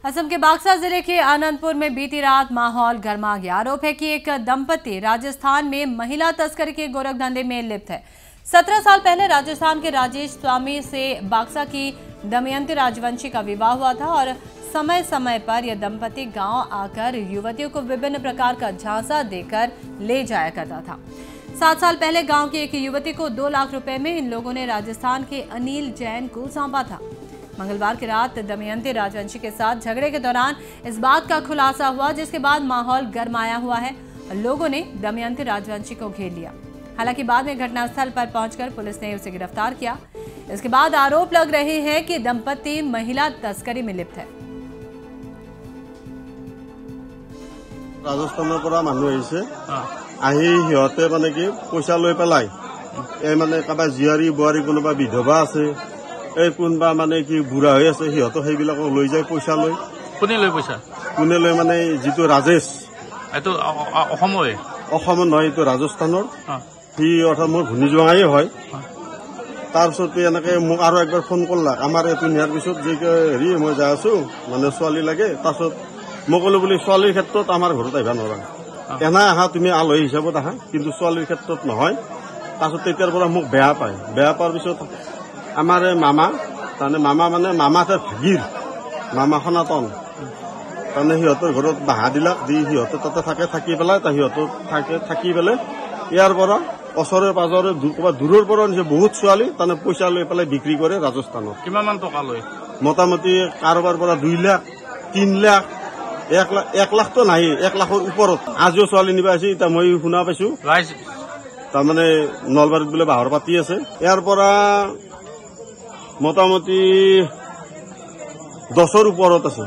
असम के बाक्सा जिले के आनंदपुर में बीती रात माहौल गर्मा गया। आरोप है कि एक दंपति राजस्थान में महिला तस्करी के गोरख धंधे में लिप्त है। 17 साल पहले राजस्थान के राजेश स्वामी से बाक्सा की दमयंती राजवंशी का विवाह हुआ था और समय समय पर यह दंपति गांव आकर युवतियों को विभिन्न प्रकार का झांसा देकर ले जाया करता था। 7 साल पहले गांव की एक युवती को 2 लाख रुपए में इन लोगों ने राजस्थान के अनिल जैन को सौंपा था। मंगलवार की रात दमयंती राजवंशी के साथ झगड़े के दौरान इस बात का खुलासा हुआ, जिसके बाद माहौल गरमाया हुआ है और लोगों ने दमयंती राजवंशी को घेर लिया। हालांकि बाद में घटनास्थल पर पहुंचकर पुलिस ने उसे गिरफ्तार किया। इसके बाद आरोप लग रहे हैं कि दंपति महिला तस्करी में लिप्त है। राजस्थान सिहते माने कि पैसा लै पेलाय माने कबा जीआरी बुआरी कोनोबा विधवा आछे कोनबा माने कि बुढ़ा हो आछे सिहत हेबिलाকক लै जाय पैसा लै कोने लै पैसा कोने लै माने जितु राजेश एतो অসমৰে অসমৰ নহয় এটো ৰাজস্থানৰ সি অৰ্থাৎ মোৰ ভনী জোৱাই হয়। তাৰপিছতে এনেকে মোক আৰু একবাৰ ফোন কৰলাক আমাৰ এইটো নিয়াৰ পিছত যে হেৰি মই যাই আছো মানে ছোৱালী লাগে। তাৰপিছত মই ক'লো বুলি ছোৱালীৰ ক্ষেত্ৰত আমাৰ ঘৰত আহিব নোৱাৰা এনা আহা তুমি আলহী হিচাপত আহা কিন্তু ছোৱালীৰ ক্ষেত্ৰত নহয়। তাৰপিছত তেতিয়াৰ পৰা মোক বেয়া পায়। বেয়া পোৱাৰ পিছত আমাৰ মামা তাৰমানে মানে মামাহঁতৰ ভাগিৰ মামা সনাতন তাৰমানে সিহঁতৰ ঘৰত বাহা দিলাক দি সিহঁতে তাতে থাকে থাকি পেলাই সিহঁতৰ থাকি পেলাই ইয়াৰ পৰা ওচৰে পাজৰে দূৰৰ পৰা বহুত ছোৱালী তাৰমানে পইচা লৈ পেলাই বিক্ৰী কৰে ৰাজস্থানত। কিমান টকা লৈ মোটামুটি কাৰোবাৰ পৰা 2 লাখ 3 লাখ 1 লাখতো নাই 1 লাখৰ ওপৰত আজিও ছোৱালী নিবা আছে। এতিয়া মই শুনা পাইছো তাৰমানে নলবাৰীত বোলে বাহৰ পাতি আছে। ইয়াৰ পৰা মোটামুটি 10ৰ ওপৰত আছে।